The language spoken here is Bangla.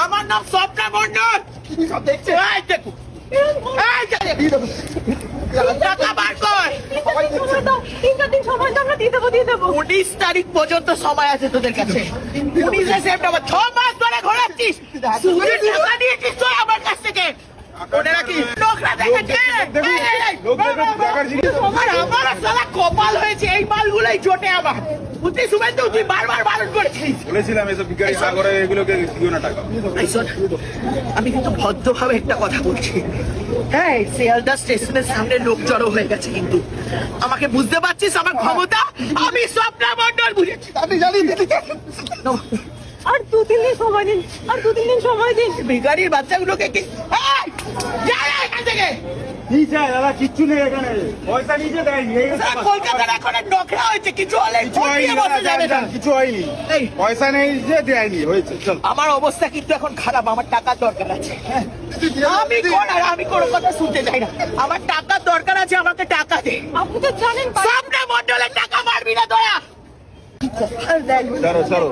আমার নাম স্বপ্না মন্ডল। টাকা বার কর। 19 তারিখ পর্যন্ত সময় আছে তোদের কাছে। 19 সেপ্টেম্বর 6 মাস ধরে ঘোরাচ্ছিস, টাকা নিয়েছিস তুই আমার কাছ থেকে। কপাল হয়েছে এই মালগুলোই জোটে আমার। তুই বারবার বারণ করেছিস। বলেছিলাম এসব ভিখারি সাগরে এগুলোকে দিও না টাকা। আমি কিন্তু ভদ্রভাবে একটা কথা বলছি। হ্যাঁ, শিয়ালদা স্টেশনের সামনে লোক জড়ো হয়ে গেছে, কিন্তু আমাকে বুঝতে পারছিস আমার ক্ষমতা। আমি স্বপ্না মন্ডল বুঝেছি। আমি জানি আর 2-3 দিন সময় দিন, আর 2-3 দিন সময় দিন। ভিখারির বাচ্চাগুলোকে কি কিচ্ছু নেই এখানে, পয়সা নিজে দেয়নি। কলকাতার এখন নোংরা হয়েছে, কিছু হলে কিছু হয়নি, পয়সা নেই যে দেয়নি, হয়েছে। চল, আমার অবস্থা কিন্তু এখন খারাপ, আমার টাকার দরকার আছে। আমি কোনো কথা শুনতে চাই না, আমার টাকার দরকার আছে, আমাকে টাকা দে। আপনি তো জানেন স্বপ্না মন্ডলের টাকা মারবি না দয়া। চলো